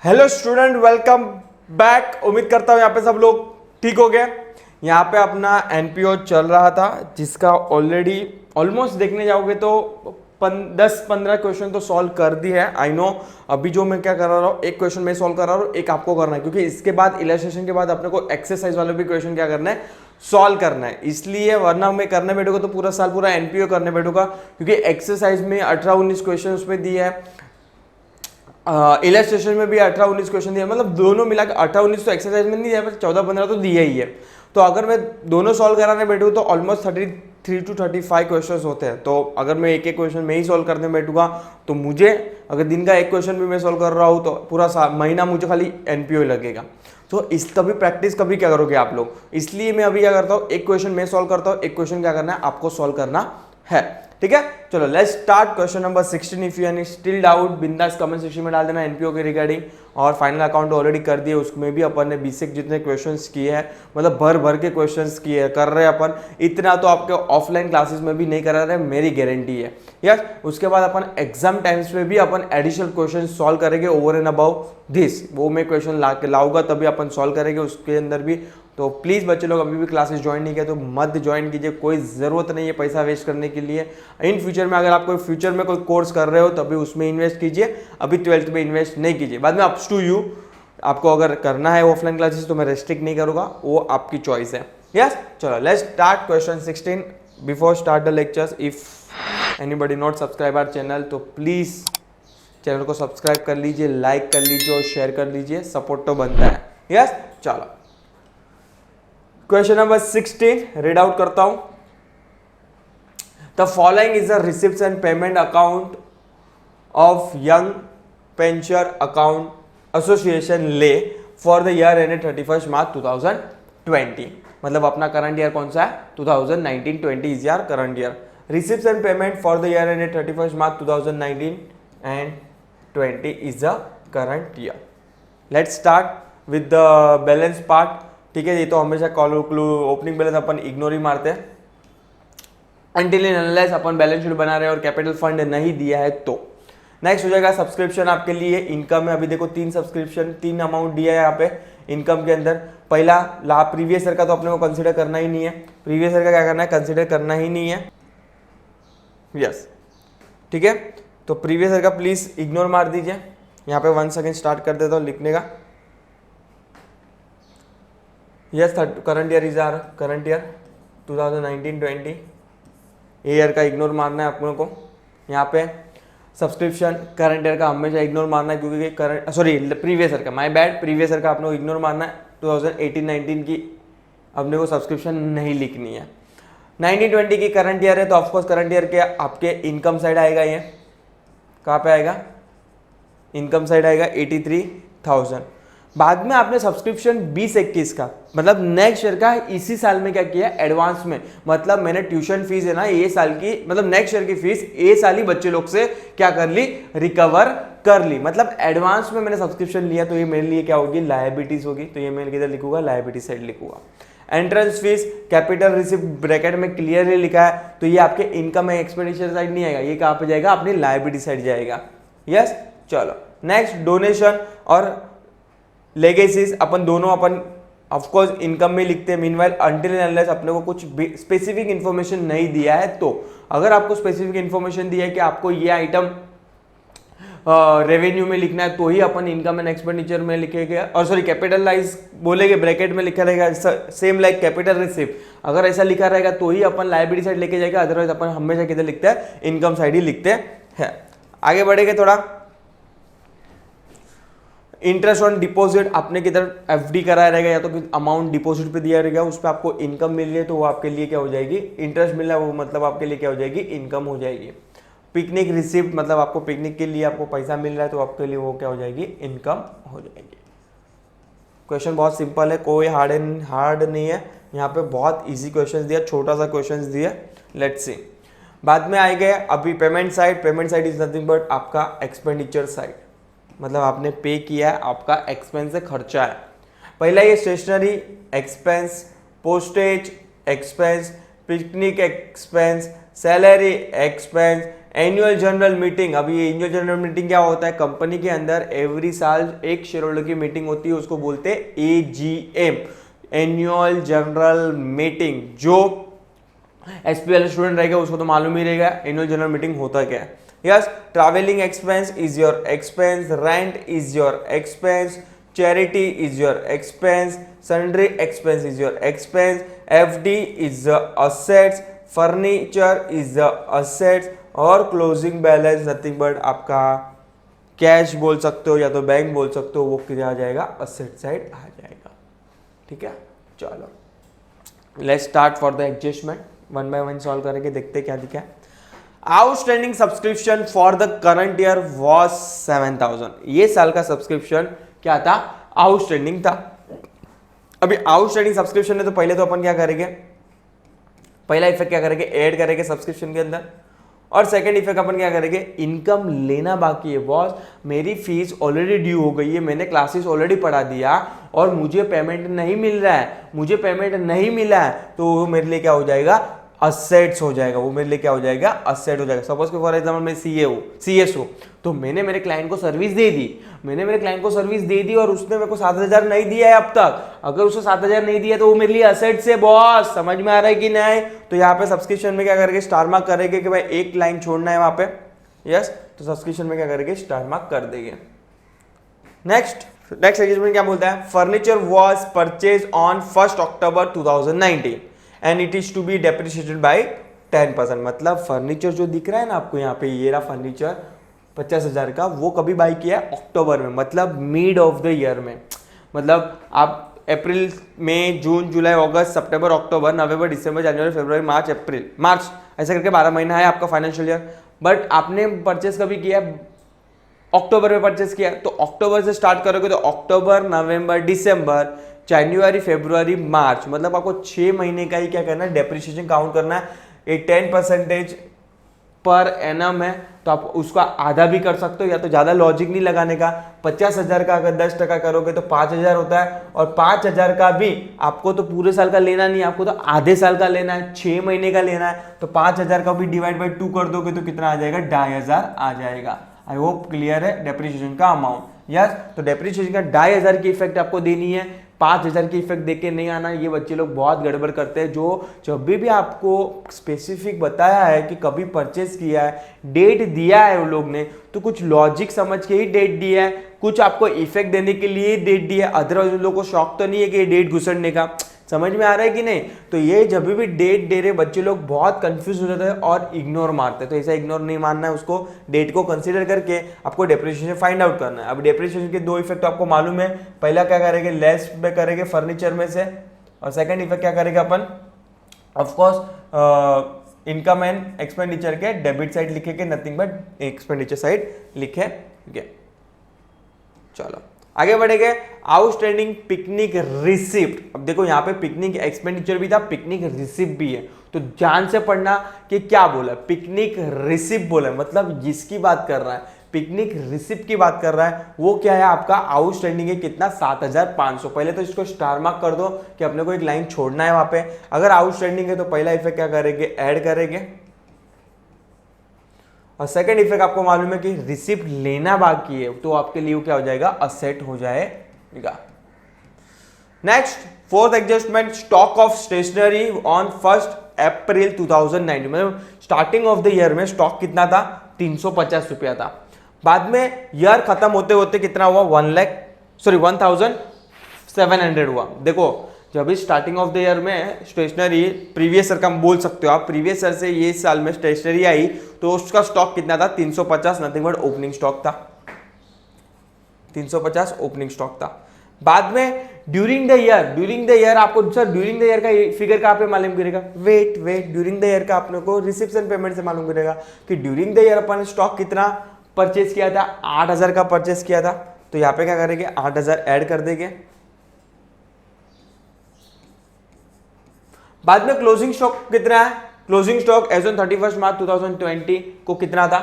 Hello student, welcome back. उम्मीद करता हूँ यहाँ पे सब लोग ठीक हो गए। यहाँ पे अपना एनपीओ चल रहा था जिसका ऑलरेडी ऑलमोस्ट देखने जाओगे तो 10-15 क्वेश्चन तो सॉल्व कर दी है। आई नो अभी जो मैं क्या कर रहा हूँ, एक क्वेश्चन मैं सॉल्व कर रहा हूँ, एक आपको करना है, क्योंकि इसके बाद इलस्ट्रेशन के बाद अपने को एक्सरसाइज वाले भी क्वेश्चन क्या करना है, सॉल्व करना है। इसलिए वरना मैं करने बैठूंगा तो पूरा साल पूरा एनपीओ करने बैठूंगा, क्योंकि एक्सरसाइज में 18-19 क्वेश्चन उसमें दिए है, इलस्ट्रेशन में भी 18-19 क्वेश्चन दिया, मतलब दोनों मिला के 18-19 तो एक्सरसाइज में नहीं दिया, पर 14-15 तो दिया ही है। तो अगर मैं दोनों सॉल्व कराने बैठूँ तो ऑलमोस्ट 33 to 35 क्वेश्चन होते हैं। तो अगर मैं एक एक क्वेश्चन में ही सॉल्व करने बैठूंगा तो मुझे, अगर दिन का एक क्वेश्चन भी मैं सॉल्व कर रहा हूँ तो पूरा महीना मुझे खाली एनपीओ लगेगा। तो इस कभी प्रैक्टिस कभी क्या करोगे आप लोग, इसलिए मैं अभी क्या करता हूँ, एक क्वेश्चन मैं सॉल्व करता हूँ, एक क्वेश्चन क्या करना है आपको सॉल्व करना है। ठीक है, चलो let's start question number 16। If you any still doubt बिंदास कमेंट सेक्शन में डाल देना एनपीओ के रिगार्डिंग। और फाइनल अकाउंट ऑलरेडी कर दिए, उसमें भी अपन ने बेसिक जितने क्वेश्चंस किए हैं, मतलब भर भर के क्वेश्चंस किए कर रहे हैं अपन। इतना तो आपके ऑफलाइन क्लासेस में भी नहीं करा रहे, मेरी गारंटी है। यस, उसके बाद अपन एग्जाम टाइम्स में भी अपन एडिशनल क्वेश्चन सॉल्व करेंगे ओवर एंड अबाउ दिस। वो मैं क्वेश्चन लाऊंगा तभी अपन सॉल्व करेंगे उसके अंदर भी। तो प्लीज़ बच्चे लोग अभी भी क्लासेस ज्वाइन नहीं किया तो मत ज्वाइन कीजिए, कोई ज़रूरत नहीं है पैसा वेस्ट करने के लिए। इन फ्यूचर में अगर आप कोई फ्यूचर में कोई कोर्स कर रहे हो तभी उसमें इन्वेस्ट कीजिए, अभी 12th में इन्वेस्ट नहीं कीजिए। बाद में अप्स टू यू, आपको अगर करना है ऑफलाइन क्लासेस तो मैं रेस्ट्रिक्ट नहीं करूँगा, वो आपकी चॉइस है। यस, चलो let's start question 16। Before start the lectures, if anybody not subscribe our channel तो प्लीज़ चैनल को सब्सक्राइब कर लीजिए, लाइक कर लीजिए और शेयर कर लीजिए, सपोर्ट तो बनता है। यस, चलो क्वेश्चन नंबर 16 रीड आउट करता हूं। The following is the receipts and payment account of young pensioner account association ले फॉर द ईयर एंडेड 31 मार्च 2020। मतलब अपना करंट ईयर कौन सा है, 2019-20 इज यार current year. Receipts and payment for the year ended 31 March 2019 and 20 is the current year. Let's start with the balance part. ठीक है, ये तो हमेशा ओपनिंग बैलेंस अपन इग्नोर ही मारते हैं until and unless upon balance sheet बना रहे हैं और कैपिटल फंड नहीं दिया है तो। नेक्स्ट हो जाएगा सब्सक्रिप्शन आपके लिए इनकम है। अभी देखो 3 सब्सक्रिप्शन 3 अमाउंट दिया है यहाँ पे इनकम के अंदर। पहला लाभ प्रीवियस ईयर का तो अपने को कंसिडर करना ही नहीं है, प्रीवियस ईयर का क्या करना है, कंसिडर करना ही नहीं है। यस, ठीक है, तो प्रीवियस ईयर का प्लीज इग्नोर मार दीजिए। यहाँ पे 1 सेकेंड स्टार्ट कर देता हूँ लिखने का। Yes, current year is are current year 2019-20। Year का इग्नोर मारना है अपनों को। यहाँ पे सब्सक्रिप्शन करंट ईयर का हमेशा इग्नोर मारना है, क्योंकि करंट प्रीवियस ईयर का, माय बैड, प्रीवियस ईयर का अपने को इग्नोर मारना है। 2018-19 की अपने को सब्सक्रिप्शन नहीं लिखनी है। 19-20 की करंट ईयर है तो ऑफकोर्स करंट ईयर के आपके इनकम साइड आएगा। ये कहाँ पे आएगा, इनकम साइड आएगा 83,000। बाद में आपने सब्सक्रिप्शन 20-21 का, मतलब नेक्स्ट ईयर का, इसी साल में क्या किया, एडवांस में, मतलब मैंने ट्यूशन फीस है ना ये साल की, मतलब नेक्स्ट ईयर की फीस ये साल ही बच्चे लोग से क्या कर ली, रिकवर कर ली। मतलब एडवांस में मैंने सब्सक्रिप्शन लिया तो ये मेरे लिए क्या होगी, लायबिलिटीज होगी। तो ये मैं किधर लिखूंगा, लायबिलिटी साइड लिखूंगा। Entrance fees capital receipt bracket में क्लियरली लिखा है तो ये आपके इनकम एंड एक्सपेंडिचर साइड नहीं आएगा, ये कहाँ पे जाएगा, अपनी लायबिलिटी साइड जाएगा। यस, चलो नेक्स्ट डोनेशन और लेगेसीज अपन दोनों अपन ऑफकोर्स इनकम में लिखते हैं। मीनवाइल अनटिल एंड अनलेस अपने को कुछ स्पेसिफिक इन्फॉर्मेशन नहीं दिया है तो। अगर आपको स्पेसिफिक इन्फॉर्मेशन दिया है कि आपको ये आइटम रेवेन्यू में लिखना है तो ही अपन इनकम एंड एक्सपेंडिचर में लिखेगा, और सॉरी कैपिटलाइज बोलेंगे, ब्रैकेट में लिखा रहेगा सेम लाइक कैपिटल रिसिप्ट। अगर ऐसा लिखा रहेगा तो ही अपन लायबिलिटी साइड लेके जाएगा, अदरवाइज अपन हमेशा किधर लिखते हैं, इनकम साइड ही लिखते हैं। आगे बढ़ेंगे थोड़ा। इंटरेस्ट ऑन डिपॉजिट आपने किधर एफडी कराया रहेगा या तो अमाउंट डिपॉजिट पे दिया रहेगा, उस पर आपको इनकम मिल रही है तो वो आपके लिए क्या हो जाएगी, इंटरेस्ट मिल रहा है, वो मतलब आपके लिए क्या हो जाएगी, इनकम हो जाएगी। पिकनिक रिसिप्ट, मतलब आपको पिकनिक के लिए आपको पैसा मिल रहा है तो आपके लिए वो क्या हो जाएगी, इनकम हो जाएगी। क्वेश्चन बहुत सिंपल है, कोई हार्ड नहीं है। यहाँ पे बहुत ईजी क्वेश्चन दिया, छोटा सा क्वेश्चन दिया। लेट्स सी, बाद में आए गए अभी payment side. Payment side is nothing but आपका एक्सपेंडिचर साइड, मतलब आपने पे किया है, आपका एक्सपेंस है, खर्चा है। पहला ये stationery expense, postage expense, picnic expense, salary expense, annual general meeting. अभी ये एनुअल जनरल मीटिंग क्या होता है, कंपनी के अंदर एवरी साल एक शेयर होल्डर की मीटिंग होती है, उसको बोलते हैं एजीएम, एनुअल जनरल मीटिंग। जो एसपीएल स्टूडेंट रहेगा उसको तो मालूम ही रहेगा एनुअल जनरल मीटिंग होता क्या है। Yes, travelling expense is your expense, rent is your expense, charity is your expense, sundry expense is your expense, FD is assets, furniture is assets, और क्लोजिंग बैलेंस नथिंग बट आपका cash बोल सकते हो या तो बैंक बोल सकते हो, वो क्या आ जाएगा, असेट साइड आ जाएगा। ठीक है, चलो let's start for the adjustment, one by one solve करेंगे, देखते क्या दिखा है। Outstanding subscription for the current year was 7000। ये साल का सब्सक्रिप्शन क्या था, आउटस्टैंडिंग था। अभी आउटस्टैंडिंग सब्सक्रिप्शन है तो पहले तो अपन क्या करेंगे, पहला इफेक्ट क्या करेंगे, ऐड करेंगे सब्सक्रिप्शन के अंदर, और सेकंड इफेक्ट अपन क्या करेंगे, इनकम लेना बाकी है। बॉस मेरी फीस ऑलरेडी ड्यू हो गई है, मैंने क्लासेस ऑलरेडी पढ़ा दिया और मुझे पेमेंट नहीं मिल रहा है, मुझे पेमेंट नहीं मिला है, तो वो मेरे लिए क्या हो जाएगा, असेट्स हो जाएगा। वो मेरे लिए क्या हो जाएगा, असेट हो जाएगा। सपोज फॉर एग्जाम्पल मैं सीएस हूँ, तो मैंने मेरे क्लाइंट को सर्विस दे दी, मैंने मेरे क्लाइंट को सर्विस दे दी और उसने मेरे को 7000 नहीं दिया है अब तक। अगर उसको 7000 नहीं दिया तो वो मेरे लिए असेट से, बॉस समझ में आ रहा है कि नहीं। तो यहाँ पे सब्सक्रिप्शन में क्या करेंगे, स्टार मार्क करेंगे कि भाई एक लाइन छोड़ना है वहां पे। यस, तो सब्सक्रिप्शन में क्या करेंगे, स्टार मार्क कर देंगे। नेक्स्ट एडजस्टमेंट क्या बोलता है, furniture was purchase on 1 October 2019 and it is to be depreciated by 10%। मतलब फर्नीचर जो दिख रहा है ना आपको यहाँ पे, ये रहा फर्नीचर 50,000 का, वो कभी बाई किया है, अक्टूबर में, मतलब मिड ऑफ द ईयर में। मतलब आप अप्रैल, मई, जून, जुलाई, अगस्त, सितंबर, अक्टूबर, नवंबर, दिसंबर, जनवरी, फरवरी, मार्च, अप्रैल, मार्च, ऐसा करके 12 महीना है आपका फाइनेंशियल ईयर। बट आपने परचेस कभी किया, अक्टूबर में परचेस किया, तो अक्टूबर से स्टार्ट करोगे तो अक्टूबर, नवंबर, दिसंबर, जनवरी, फरवरी, मार्च, मतलब आपको 6 महीने का ही क्या करना है, डेप्रिसिएशन काउंट करना है। एक 10% पर एनम है तो आप उसका आधा भी कर सकते हो, या तो ज्यादा लॉजिक नहीं लगाने का। 50,000 का अगर 10% करोगे तो 5,000 होता है, और 5,000 का भी आपको तो पूरे साल का लेना नहीं, आपको तो आधे साल का लेना है, 6 महीने का लेना है। तो 5,000 का भी डिवाइड बाई 2 कर दोगे तो कितना आ जाएगा, 2,500 आ जाएगा। आई होप क्लियर है डेप्रिसिएशन का अमाउंट। यस, तो डेप्रिसिएशन का 2,500 की इफेक्ट आपको देनी है, 5,000 की इफेक्ट देके नहीं आना। ये बच्चे लोग बहुत गड़बड़ करते हैं, जो जब भी आपको स्पेसिफिक बताया है कि कभी परचेस किया है, डेट दिया है वो लोग ने, तो कुछ लॉजिक समझ के ही डेट दिया है, कुछ आपको इफेक्ट देने के लिए डेट दिया है। अदरवाइज उन लोगों को शौक तो नहीं है कि ये डेट घुसड़ने का, समझ में आ रहा है कि नहीं। तो ये जब भी डेट दे रहे बच्चे लोग बहुत कंफ्यूज हो जाते हैं और इग्नोर मारते हैं। तो ऐसा इग्नोर नहीं मानना है, उसको डेट को कंसीडर करके आपको डेप्रिसिएशन फाइंड आउट करना है। अब डेप्रिसिएशन के 2 इफेक्ट आपको मालूम है, पहला क्या करेंगे, लेस में करेंगे फर्नीचर में से, और सेकंड इफेक्ट क्या करेंगे अपन, ऑफकोर्स इनकम एंड एक्सपेंडिचर के डेबिट साइड लिखेंगे, नथिंग बट एक्सपेंडिचर साइड लिखेंगे। चलो आगे बढ़ेंगे, आउटस्टैंडिंग पिकनिक रिसिप्ट। अब देखो यहाँ पे पिकनिक एक्सपेंडिचर भी था, पिकनिक रिसिप्ट भी है, तो ध्यान से पढ़ना कि क्या बोला, पिकनिक रिसिप्ट बोला, मतलब जिसकी बात कर रहा है, पिकनिक रिसिप्ट की बात कर रहा है, वो क्या है, आपका आउटस्टैंडिंग है कितना, 7,500। पहले तो इसको स्टार मार्क कर दो कि अपने को एक लाइन छोड़ना है वहां पे। अगर आउटस्टैंडिंग है तो पहला इफेक्ट क्या करेंगे, ऐड करेंगे, और सेकंड इफेक्ट आपको मालूम है कि रिसिप्ट लेना बाकी है, तो आपके लिए क्या हो जाएगा, असेट हो जाएगा। Next, fourth adjustment, stock of stationery on 1 April 2019। मतलब स्टार्टिंग ऑफ द ईयर में स्टॉक कितना था, 350 रुपया था। बाद में ईयर खत्म होते होते कितना हुआ, 1,700 हुआ। देखो जब भी स्टार्टिंग ऑफ द ईयर में स्टेशनरी प्रीवियस ईयर का बोल सकते हो आप, प्रीवियस ईयर से ये साल में स्टेशनरी आई तो उसका स्टॉक कितना था, 350, नथिंग बट ओपनिंग स्टॉक था, 350 ओपनिंग स्टॉक था। बाद में ड्यूरिंग द ईयर आपको, सर ड्यूरिंग द ईयर का फिगर कहाँ पे मालूम करेगा, वेट ड्यूरिंग द ईयर का अपने को रिसिप्शन पेमेंट से मालूम करेगा कि during the year upon stock कितना परचेज किया था, 8,000 का परचेज किया था। तो यहाँ पे क्या करेंगे, 8,000 ऐड कर देंगे। बाद में क्लोजिंग स्टॉक कितना है, क्लोजिंग स्टॉक एज ऑन 31 मार्च 2020 को कितना था,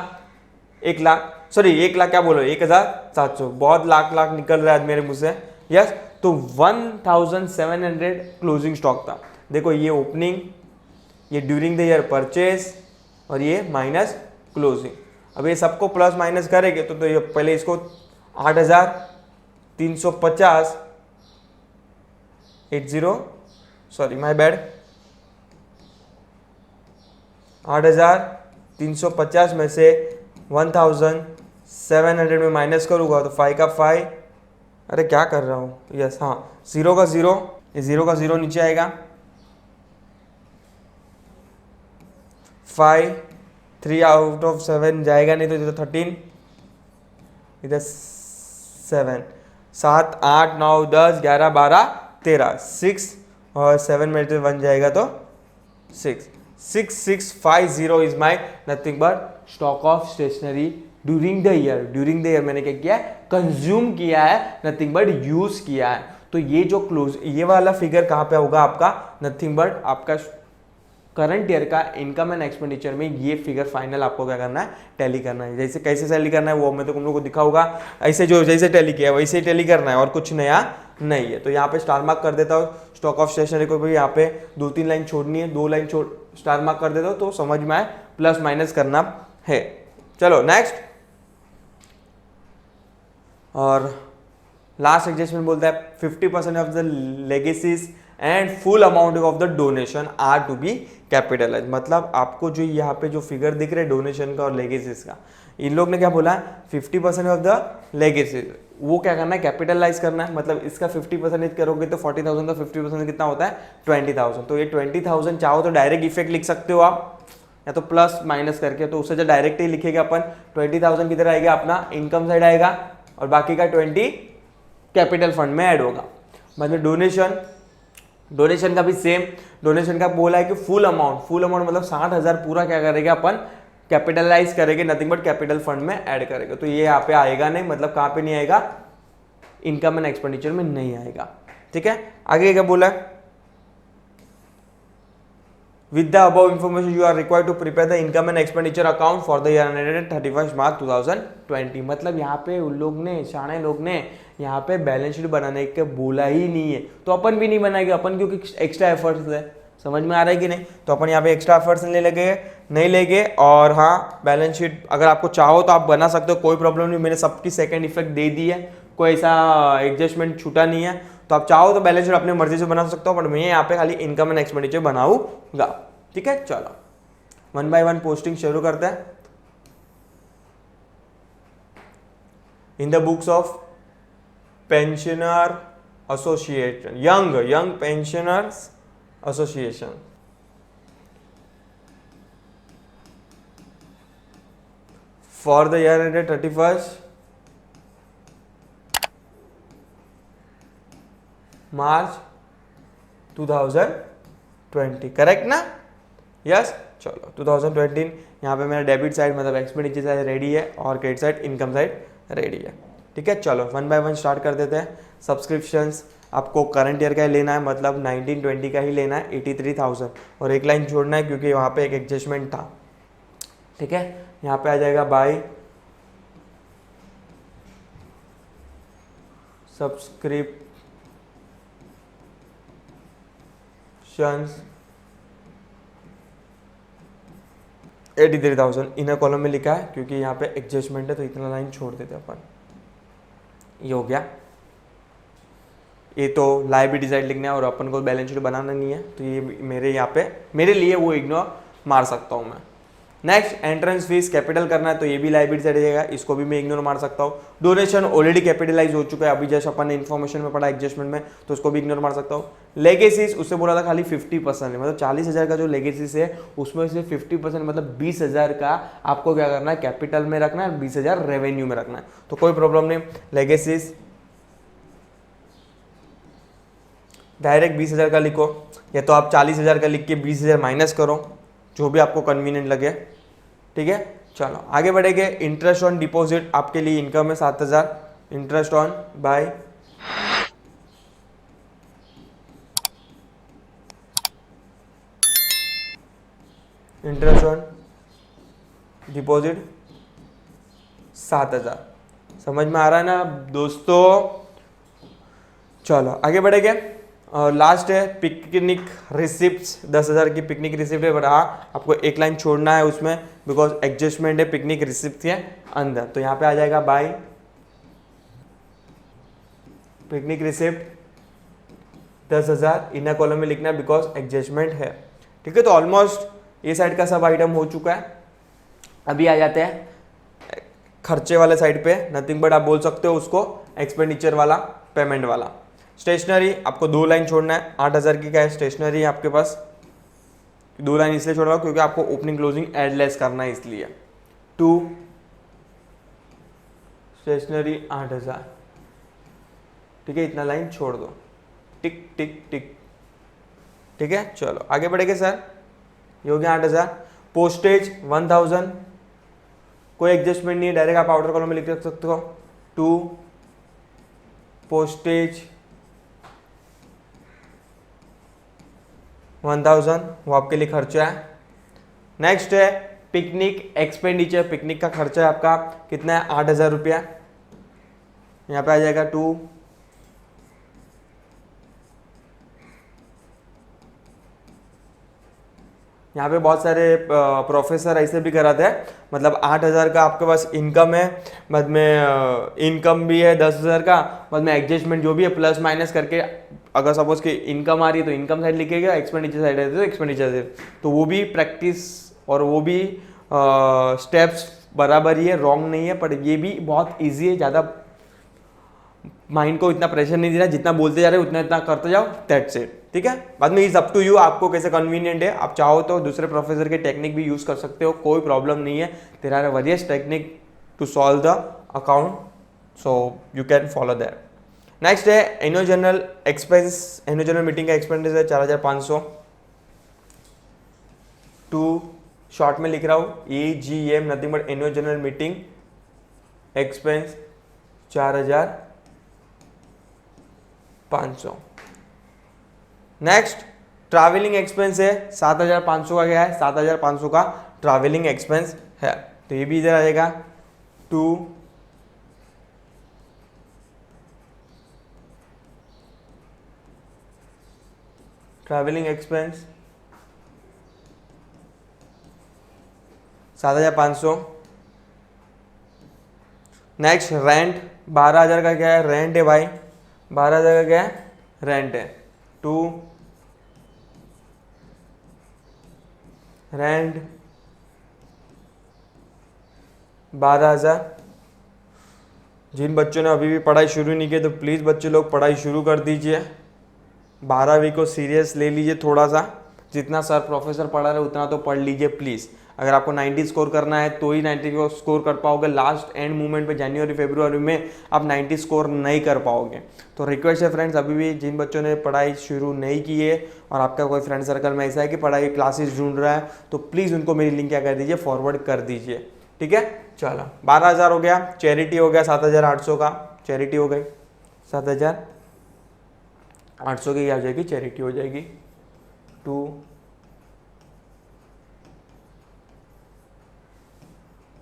1,00,000 क्या बोलो, 1,700, बहुत लाख निकल रहा है मेरे मुंह से। यस, तो 1,700 क्लोजिंग स्टॉक था। देखो ये ओपनिंग, ये ड्यूरिंग द ईयर परचेज, और ये माइनस क्लोजिंग। अब ये सबको प्लस माइनस करेंगे तो ये पहले इसको 8,350 सॉरी माय बैड 8,350 में से 1,700 में माइनस करूंगा तो 5 का 5, अरे क्या कर रहा हूँ, यस हाँ, 0 का 0, ये 0 का 0 नीचे आएगा, 5 3 आउट ऑफ 7 जाएगा नहीं तो इधर 13, इधर 7 7 8 9 10 11 12 13 6 और 7 में 1 जाएगा तो 6650 is my nothing but stock of stationery during the year. During the year मैंने क्या किया है, कंज्यूम किया है, नथिंग बट यूज किया है। तो ये जो क्लोज ये वाला फिगर कहाँ पे होगा आपका, नथिंग बट आपका करंट ईयर का इनकम एंड एक्सपेंडिचर में ये फिगर फाइनल आपको क्या करना है, टैली करना है। जैसे कैसे टैली करना है वो मैं तो तुम लोग को दिखा होगा, ऐसे जो जैसे टैली किया वैसे ही टैली करना है और कुछ नया नहीं है। तो यहाँ पे स्टार मार्क कर देता हूँ स्टॉक ऑफ स्टेशनरी को भी, यहाँ पे 2-3 लाइन छोड़नी है, 2 लाइन छोड़ स्टार मार्क कर देता हूँ तो समझ में आए प्लस माइनस करना है। चलो नेक्स्ट, और लास्ट एडजस्टमेंट बोलता है 50% of the legacies and full amount of the donation are to be capitalize. मतलब आपको जो यहाँ पे जो फिगर दिख रहे हैं डोनेशन का और लेगेसीज का, इन लोग ने क्या बोला 50% ऑफ द लेगेसीज, वो क्या करना है, कैपिटलाइज करना है। मतलब इसका 50% करोगे तो 40,000 का 50% कितना होता है 20,000। तो ये 20,000 चाहो तो डायरेक्ट इफेक्ट लिख सकते हो आप, या तो प्लस माइनस करके, तो उससे जो डायरेक्ट ही लिखेगा अपन 20,000 किधर आएगा, अपना इनकम साइड आएगा और बाकी का 20 कैपिटल फंड में ऐड होगा। मतलब डोनेशन का भी सेम, डोनेशन का बोला है कि फुल अमाउंट मतलब 60,000 पूरा क्या करेगा अपन कैपिटलाइज करेंगे, नथिंग बट कैपिटल फंड में ऐड करेंगे। तो ये यहाँ पे आएगा नहीं, मतलब कहाँ पे नहीं आएगा, इनकम एंड एक्सपेंडिचर में नहीं आएगा। ठीक है, आगे क्या बोला है, with the above information you are required to prepare the income and expenditure account for the year ended 31st March 2020। मतलब यहाँ पे उन लोग ने, शाणे लोग ने यहाँ पे बैलेंस शीट बनाने के बोला ही नहीं है, तो अपन भी नहीं बनाएंगे, अपन क्योंकि एक्स्ट्रा एफर्ट्स है। समझ में आ रहा है कि नहीं, तो अपन यहाँ पे एक्स्ट्रा एफर्ट्स नहीं लेंगे। और हाँ, बैलेंस शीट अगर आपको चाहो तो आप बना सकते हो, कोई प्रॉब्लम नहीं। मैंने सबकी सेकेंड इफेक्ट दे दी है, कोई ऐसा एडजस्टमेंट छूटा नहीं है। तो आप चाहो तो बैलेंस शीट अपनी मर्जी से बना सकते हो, बट मैं यहाँ पे खाली इनकम एंड एक्सपेंडिचर बनाऊंगा। ठीक है, चलो 1 बाय 1 पोस्टिंग शुरू करते हैं। In the books of pensioner association, young pensioners association, for the year ended 31st March 2020, correct ना, यस। चलो 2020 यहाँ पे मेरा डेबिट साइड मतलब एक्सपेंडिचर साइड रेडी है और credit side income side ready है। ठीक है, चलो 1 बाय 1 स्टार्ट कर देते हैं। सब्सक्रिप्शंस आपको करंट ईयर का ही लेना है, मतलब 1920 का ही लेना है 83,000, और एक लाइन छोड़ना है क्योंकि वहाँ पे एक एडजस्टमेंट था। ठीक है, यहाँ पे आ जाएगा बाय सब्सक्रिप्शंस 83,000 इनर कॉलम में लिखा है क्योंकि यहाँ पे एडजस्टमेंट है, तो इतना लाइन छोड़ देते अपन। ये हो गया, ये तो लायबिलिटी साइड लिखना है और अपन को बैलेंस शीट बनाना नहीं है, तो ये मेरे यहाँ पे मेरे लिए वो इग्नोर मार सकता हूँ मैं। नेक्स्ट, एंट्रेंस फीस कैपिटल करना है तो ये भी लायबिलिटी साइड रहेगा, इसको भी मैं इग्नोर मार सकता हूँ। डोनेशन ऑलरेडी कैपिटलाइज हो चुका है, अभी जैसे अपन ने इन्फॉर्मेशन में पढ़ा एडजस्टमेंट में, तो उसको भी इग्नोर मार सकता हूँ। लेगेसीज उससे बोला था खाली 50% है, मतलब 40,000 का जो लेगेसीज है उसमें से 50% मतलब 20,000 का आपको क्या करना है, कैपिटल में रखना है, 20,000 रेवेन्यू में रखना है, तो कोई प्रॉब्लम नहीं। लेगेसीज डायरेक्ट 20,000 का लिखो, या तो आप 40,000 का लिख के 20,000 माइनस करो, जो भी आपको कन्वीनियंट लगे। ठीक है, चलो आगे बढ़ेंगे। इंटरेस्ट ऑन डिपॉजिट आपके लिए इनकम है 7,000, interest on by interest on deposit 7,000। समझ में आ रहा है ना दोस्तों, चलो आगे बढ़ेंगे। लास्ट है पिकनिक रिसिप्ट, 10,000 की पिकनिक रिसिप्ट है, बट हाँ आपको एक लाइन छोड़ना है उसमें बिकॉज एडजस्टमेंट है पिकनिक रिसिप्ट के अंदर। तो यहाँ पे आ जाएगा by picnic receipt 10,000, inner column में लिखना है बिकॉज एडजस्टमेंट है। ठीक है, तो ऑलमोस्ट ये साइड का सब आइटम हो चुका है। अभी आ जाते हैं खर्चे वाले साइड पे, नथिंग बट आप बोल सकते हो उसको एक्सपेंडिचर वाला, पेमेंट वाला। स्टेशनरी आपको 2 लाइन छोड़ना है, 8,000 की क्या है स्टेशनरी आपके पास, 2 लाइन इसलिए छोड़ रहा हूँ क्योंकि आपको ओपनिंग क्लोजिंग एडलेस करना है इसलिए। 2 स्टेशनरी 8,000, ठीक है, इतना लाइन छोड़ दो, टिक टिक टिक। ठीक है, चलो आगे बढ़ेंगे सर। ये हो गया 8,000। पोस्टेज 1,000, कोई एडजस्टमेंट नहीं है, डायरेक्ट आप आउटर कॉलम में लिख सकते हो। 2 पोस्टेज 1,000, वो आपके लिए खर्चा है। नेक्स्ट है पिकनिक एक्सपेंडिचर, पिकनिक का खर्चा है आपका कितना है 8,000 रुपया। यहाँ पे आ जाएगा 2 यहाँ पे बहुत सारे प्रोफेसर ऐसे भी कराते हैं, मतलब 8,000 का आपके पास इनकम है, बाद में इनकम भी है 10,000 का, बाद में एडजस्टमेंट जो भी है प्लस माइनस करके, अगर सपोज कि इनकम आ रही है तो इनकम साइड लिखेगा, एक्सपेंडिचर साइड है तो एक्सपेंडिचर साइड। तो वो भी प्रैक्टिस और वो भी स्टेप्स बराबर ही है, रॉन्ग नहीं है, पर ये भी बहुत ईजी है, ज़्यादा माइंड को इतना प्रेशर नहीं देना, जितना बोलते जा रहे हो उतना इतना करते जाओ, दैट्स इट। ठीक है, बाद में इज अप टू यू, आपको कैसे कन्वीनियंट है। आप चाहो तो दूसरे प्रोफेसर के टेक्निक भी यूज कर सकते हो, कोई प्रॉब्लम नहीं है। There are various technique to solve the account, so you can follow that. Next है annual general expense, annual general meeting का एक्सपेंडिचर है 4,500। 2 शॉर्ट में लिख रहा हूँ AGM, nothing but annual general meeting expense 4,500। Next travelling expense है 7,500 का, क्या है 7,500 का ट्रैवलिंग एक्सपेंस है, तो ये भी इधर आ जाएगा। 2 ट्रैवलिंग एक्सपेंस 7,500। नेक्स्ट रेंट 12,000 का, क्या है रेंट है भाई, 12,000 का क्या है रेंट है। 2 रेंट 12,000। जिन बच्चों ने अभी भी पढ़ाई शुरू नहीं की तो प्लीज़ बच्चे लोग पढ़ाई शुरू कर दीजिए, 12वीं को सीरियस ले लीजिए थोड़ा सा, जितना सर प्रोफेसर पढ़ा रहे उतना तो पढ़ लीजिए प्लीज़। अगर आपको 90 स्कोर करना है तो ही 90 को स्कोर कर पाओगे, लास्ट एंड मूवमेंट पे जनवरी फरवरी में आप 90 स्कोर नहीं कर पाओगे। तो रिक्वेस्ट है फ्रेंड्स, अभी भी जिन बच्चों ने पढ़ाई शुरू नहीं की है और आपका कोई फ्रेंड सर्कल में ऐसा है कि पढ़ाई क्लासेस ढूंढ रहा है, तो प्लीज़ उनको मेरी लिंक क्या कर दीजिए, फॉरवर्ड कर दीजिए। ठीक है, चलो 12,000 हो गया। चैरिटी हो गया 7,800 का, चैरिटी हो गई 7,800 की आ जाएगी, चैरिटी हो जाएगी। 2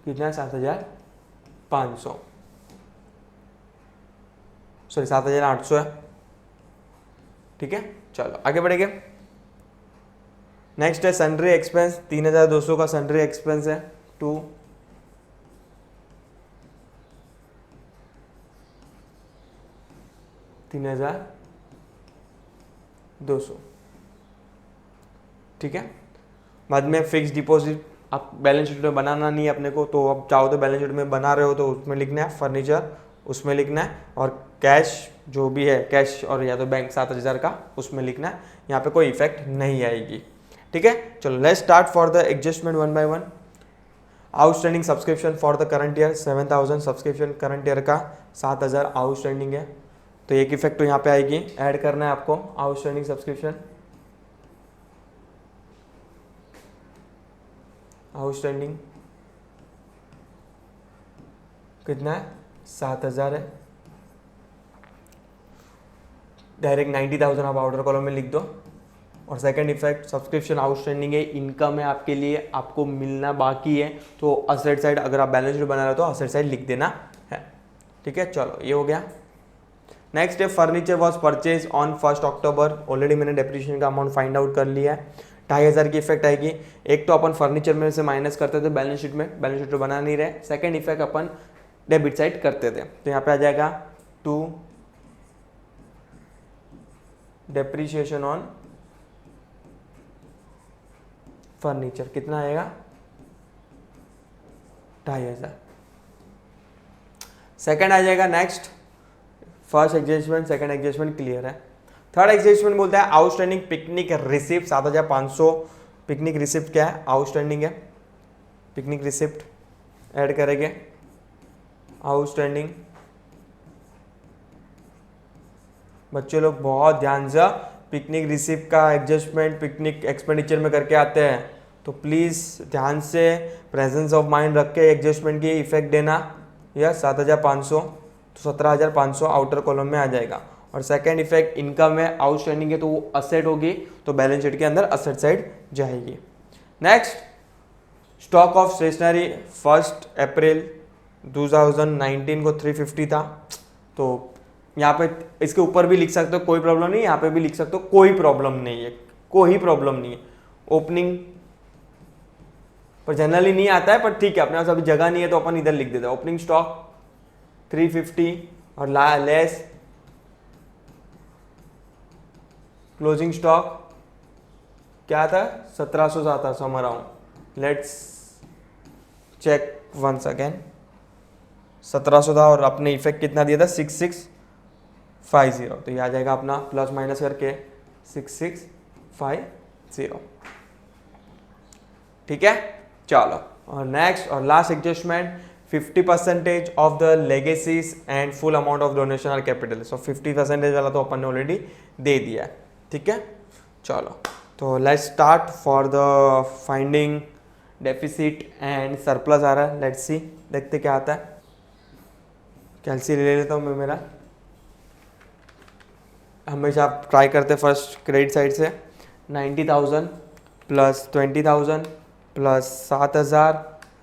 कितना है 7,500, सॉरी 7,800 है। ठीक है, चलो आगे बढ़ेंगे। नेक्स्ट है सन्ड्री एक्सपेंस 3,200 का सन्ड्री एक्सपेंस है। 2 3,200। ठीक है, बाद में फिक्स डिपॉजिट आप बैलेंस शीट में बनाना नहीं है अपने को, तो अब चाहो तो बैलेंस शीट में बना रहे हो तो उसमें लिखना है, फर्नीचर उसमें लिखना है, और कैश जो भी है कैश और या तो बैंक 7,000 का उसमें लिखना है, यहाँ पे कोई इफेक्ट नहीं आएगी। ठीक है, चलो let's start for the adjustment one by one. Outstanding subscription for the current year 7,000, subscription current year का 7,000 आउटस्टैंडिंग है, तो एक इफेक्ट तो यहाँ पे आएगी, ऐड करना है आपको आउटस्टैंडिंग सब्सक्रिप्शन, आउटस्टैंडिंग कितना है 7,000 है, डायरेक्ट 90,000 आप आउटर कॉलम में लिख दो। और सेकंड इफेक्ट सब्सक्रिप्शन आउटस्टैंडिंग है, इनकम है आपके लिए, आपको मिलना बाकी है, तो असेट साइड अगर आप बैलेंस शीट बना रहे हो तो असेट साइड लिख देना है। ठीक है, चलो ये हो गया। नेक्स्ट है furniture was purchase on 1 October. Already मैंने डेप्रिसिएशन का अमाउंट फाइंड आउट कर लिया है। 2,500 की इफेक्ट आएगी। एक तो अपन फर्नीचर में से माइनस करते थे बैलेंस शीट में, बैलेंस शीट तो बना नहीं रहे। सेकेंड इफेक्ट अपन डेबिट साइड करते थे, तो यहाँ पे आ जाएगा 2 डेप्रिसिएशन ऑन फर्नीचर। कितना आएगा? 2,500। सेकेंड आ जाएगा next, first adjustment second adjustment clear है। थर्ड एडजस्टमेंट बोलता है outstanding picnic receipt 7,500। Picnic receipt क्या है? आउटस्टैंडिंग है। पिकनिक रिसिप्ट ऐड करेंगे, आउटस्टैंडिंग। बच्चे लोग बहुत ध्यान से पिकनिक रिसिप्ट का एडजस्टमेंट पिकनिक एक्सपेंडिचर में करके आते हैं, तो प्लीज़ ध्यान से प्रेजेंस ऑफ माइंड रख के एडजस्टमेंट की इफेक्ट देना। यह 7,500 तो 17,500 आउटर कॉलम में आ जाएगा। और सेकंड इफेक्ट इनकम है, आउटस्टैंडिंग है तो वो असेट होगी, तो बैलेंस शीट के अंदर असेट साइड जाएगी। Next, stock of stationery 1 April 2019 को 350 था, तो यहाँ पे इसके ऊपर भी लिख सकते हो कोई प्रॉब्लम नहीं, यहाँ पे भी लिख सकते हो कोई प्रॉब्लम नहीं है, कोई प्रॉब्लम नहीं है। ओपनिंग पर जनरली नहीं आता है, पर ठीक है अपने पास अभी जगह नहीं है तो अपन इधर लिख देते हैं। ओपनिंग स्टॉक 350 और लेस क्लोजिंग स्टॉक क्या था? 1700 था summer around. Let's check once again. 1700 था और अपने इफेक्ट कितना दिया था? 6650। तो ये आ जाएगा अपना प्लस माइनस करके 6650। ठीक है, चलो। और नेक्स्ट और last adjustment 50% of the legacies and full amount of donation are capital. So 50% वाला तो अपन ने ऑलरेडी दे दिया है। ठीक है, चलो तो let's start for the finding deficit and surplus आ रहा है। लेट्स सी, देखते क्या आता है। कैलसी ले लेता हूँ मैं मेरा, हमेशा आप ट्राई करते फर्स्ट क्रेडिट साइड से। 90,000 प्लस 20,000 प्लस 7,000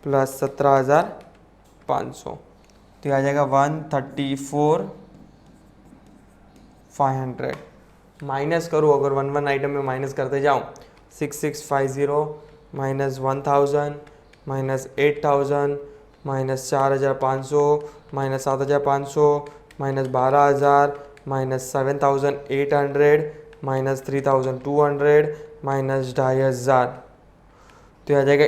प्लस 17,500, तो आ जाएगा 134,500। माइनस करूँ अगर वन आइटम में माइनस करते जाऊँ, 6650 minus 1,000 minus 8,000 minus 4,500 minus 7,500 minus 12,000 minus 7,800 minus 3,200 minus 2,500, तो आ जाएगा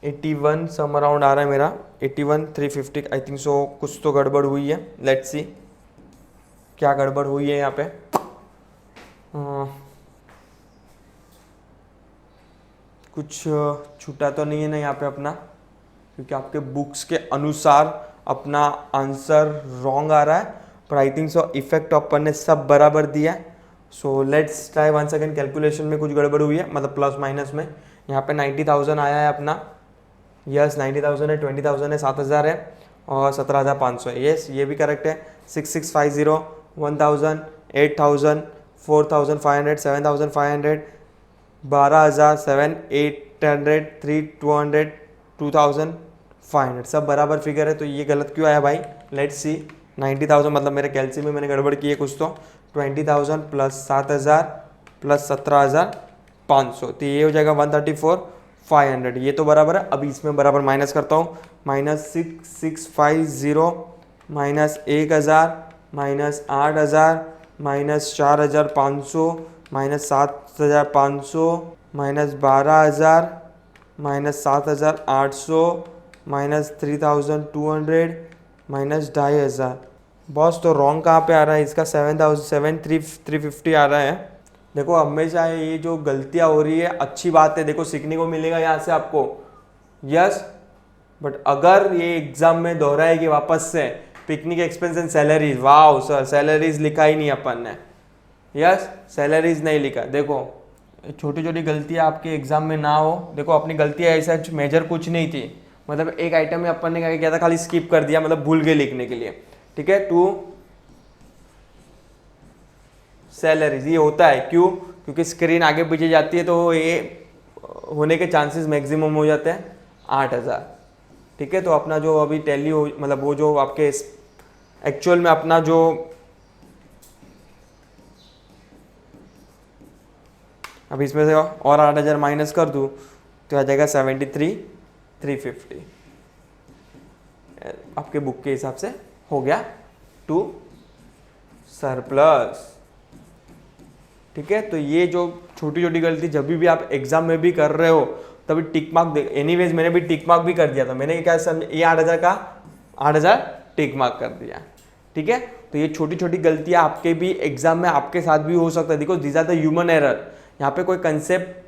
81 सम अराउंड आ रहा है मेरा। 81,350 आई थिंक सो। कुछ तो गड़बड़ हुई है, लेट्स सी क्या गड़बड़ हुई है यहाँ पे। कुछ छूटा तो नहीं है ना यहाँ पे अपना, क्योंकि आपके बुक्स के अनुसार अपना आंसर रॉन्ग आ रहा है, पर आई थिंक सो इफेक्ट अपन ने सब बराबर दिया है। So let's try one second. Calculation में कुछ गड़बड़ हुई है, मतलब प्लस माइनस में। यहाँ पे 90,000 आया है अपना, यस 90,000 है, 20,000 है, 7,000 है और 17,500 है, यस ये भी करेक्ट है। 6650 1,000 8,000 4,500 7,500 12,000 7,800 3,200 2,500 सब बराबर फिगर है, तो ये गलत क्यों आया भाई? Let's see. 90,000 मतलब मेरे कैलसी में मैंने गड़बड़ की है कुछ तो। 20,000 प्लस 7,000 प्लस 17,500, तो ये हो जाएगा 134,500। ये तो बराबर है। अभी इसमें बराबर माइनस करता हूँ। Minus 6650 minus 1,000 minus 8,000 minus 4,500 minus 7,500 minus 12,000 minus 7,800 minus 3,200 minus 2,500। Boss तो रॉन्ग कहाँ पे आ रहा है इसका? 7,350 आ रहा है। देखो हमेशा ये जो गलतियाँ हो रही है अच्छी बात है, देखो सीखने को मिलेगा यहाँ से आपको, यस। बट अगर ये एग्जाम में दोहराएगी वापस से पिकनिक एक्सपेंस एंड सैलरीज, वाह सर सैलरीज लिखा ही नहीं अपन ने, यस सैलरीज नहीं लिखा। देखो छोटी छोटी गलतियाँ आपके एग्जाम में ना हो। देखो अपनी गलतियाँ ऐसा मेजर कुछ नहीं थी, मतलब एक आइटम में अपन ने क्या किया था, खाली स्किप कर दिया, मतलब भूल गए लिखने के लिए। ठीक है, 2 सैलरीज ये होता है क्यों? क्योंकि स्क्रीन आगे पीछे जाती है तो ये होने के चांसेस मैक्सिमम हो जाते हैं 8,000। ठीक है, तो अपना जो अभी टैली हो, मतलब वो जो आपके एक्चुअल में अपना जो अब इसमें से और 8,000 माइनस कर दूँ तो आ जाएगा 73,350। आपके बुक के हिसाब से हो गया टू सरप्लस। ठीक है, तो ये जो छोटी छोटी गलती जब भी आप एग्जाम में भी कर रहे हो तभी टिक मार्क दे। एनीवेज मैंने भी टिक मार्क भी कर दिया था, मैंने क्या समझ, ये 8,000 का 8,000 टिक मार्क कर दिया। ठीक है, तो ये छोटी छोटी गलतियां आपके भी एग्जाम में आपके साथ भी हो सकता है। देखो these are the human error. यहाँ पे कोई कंसेप्ट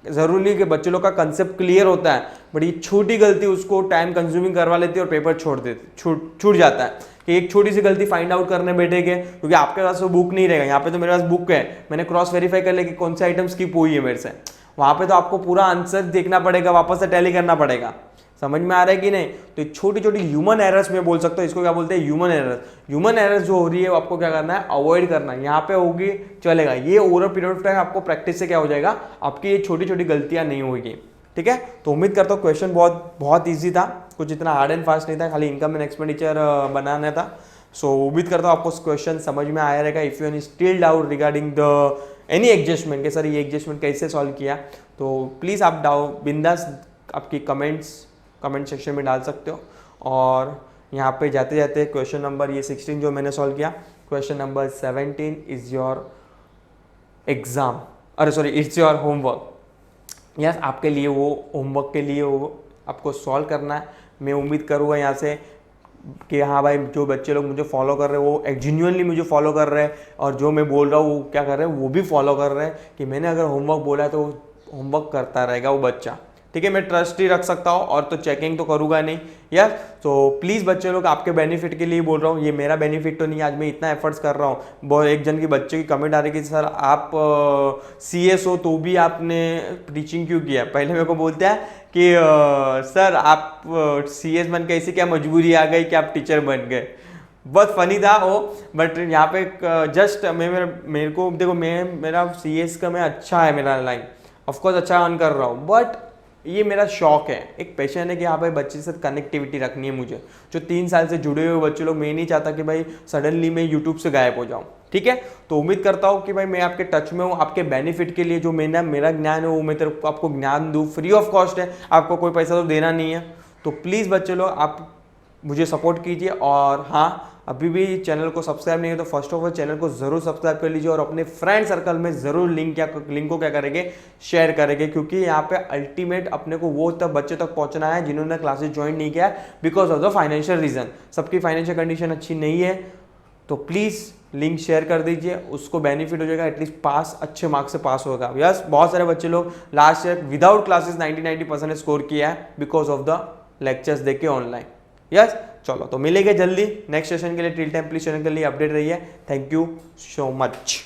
जरूरी नहीं कि बच्चे लोग का कंसेप्ट क्लियर होता है, बट ये छोटी गलती उसको टाइम कंज्यूमिंग करवा लेती है और पेपर छोड़ देती, छूट जाता है कि एक छोटी सी गलती फाइंड आउट करने बैठेंगे, क्योंकि आपके पास वो बुक नहीं रहेगा। यहाँ पे तो मेरे पास बुक है, मैंने क्रॉस वेरीफाई कर लिया कि कौन सी आइटम स्किप हुई है मेरे से। वहाँ पे तो आपको पूरा आंसर देखना पड़ेगा, वापस से टैली करना पड़ेगा। समझ में आ रहा है कि नहीं? तो छोटी छोटी ह्यूमन एरर्स में बोल सकते हो, इसको क्या बोलते हैं, ह्यूमन एरर्स। ह्यूमन एरर्स जो हो रही है वो आपको क्या करना है, अवॉइड करना है। यहाँ पे होगी चलेगा, ये ओवर पीरियड ऑफ टाइम आपको प्रैक्टिस से क्या हो जाएगा, आपकी ये छोटी छोटी गलतियां नहीं होगी। ठीक है, तो उम्मीद करता हूँ क्वेश्चन बहुत ईजी था, कुछ इतना हार्ड एंड फास्ट नहीं था, खाली इनकम एंड एक्सपेंडिचर बनाना था। सो उम्मीद करता हूँ आपको क्वेश्चन समझ में आया रहेगा। If you any still doubt regarding the any adjustment के सर ये एडजस्टमेंट कैसे सॉल्व किया, तो प्लीज़ आप बिंदास आपकी कमेंट सेक्शन में डाल सकते हो। और यहाँ पे जाते जाते क्वेश्चन नंबर ये 16 जो मैंने सॉल्व किया, question number 17 is your exam, अरे sorry it's your homework. Yes, आपके लिए वो होमवर्क के लिए वो आपको सॉल्व करना है। मैं उम्मीद करूँगा यहाँ से कि हाँ भाई, जो बच्चे लोग मुझे फॉलो कर रहे हैं वो जेन्युइनली मुझे फॉलो कर रहे हैं, और जो मैं बोल रहा हूँ वो क्या कर रहे हैं, वो भी फॉलो कर रहे हैं कि मैंने अगर होमवर्क बोला है तो होमवर्क करता रहेगा वो बच्चा। ठीक है, मैं ट्रस्ट ही रख सकता हूँ और तो चेकिंग तो करूँगा नहीं यार। तो प्लीज़ बच्चे लोग, आपके बेनिफिट के लिए बोल रहा हूँ, ये मेरा बेनिफिट तो नहीं, आज मैं इतना एफर्ट्स कर रहा हूँ। बहुत एक जन की बच्चे की कमेंट आ रही कि सर आप CS हो तो भी आपने टीचिंग क्यों किया। पहले मेरे को बोलते हैं कि सर आप CS बन के ऐसी क्या मजबूरी आ गई कि आप टीचर बन गए। बहुत फनी था वो, बट यहाँ पे जस्ट मेरे को देखो, मेरा CS का मैं अच्छा है, मेरा लाइन ऑफकोर्स अच्छा अर्न कर रहा हूँ, बट ये मेरा शौक है, एक पैशन है कि यहाँ पे बच्चे से कनेक्टिविटी रखनी है मुझे। जो 3 साल से जुड़े हुए बच्चे लोग, मैं नहीं चाहता कि भाई सडनली मैं यूट्यूब से गायब हो जाऊँ। ठीक है, तो उम्मीद करता हूँ कि भाई मैं आपके टच में हूँ, आपके बेनिफिट के लिए जो मेरा ज्ञान है वो मैं आपको ज्ञान दूँ, फ्री ऑफ कॉस्ट है, आपको कोई पैसा तो देना नहीं है। तो प्लीज़ बच्चे लोग आप मुझे सपोर्ट कीजिए। और हाँ, अभी भी चैनल को सब्सक्राइब नहीं है तो फर्स्ट ऑफ ऑल चैनल को जरूर सब्सक्राइब कर लीजिए, और अपने फ्रेंड सर्कल में जरूर लिंक को क्या करेंगे, शेयर करेंगे, क्योंकि यहाँ पे अल्टीमेट अपने को वो तक बच्चे तक पहुंचना है जिन्होंने क्लासेस ज्वाइन नहीं किया because of the financial reason. सबकी फाइनेंशियल कंडीशन अच्छी नहीं है, तो प्लीज़ लिंक शेयर कर दीजिए, उसको बेनिफिट हो जाएगा, एटलीस्ट पास अच्छे मार्क्स से पास होगा। यस, बहुत सारे बच्चे लोग last year without classes 90% score किया है बिकॉज ऑफ द लेक्चर्स देख के ऑनलाइन। यस, चलो तो मिलेंगे जल्दी नेक्स्ट सेशन के लिए। टिल टाइम प्लीज चैनल के लिए अपडेट रहिए। Thank you so much.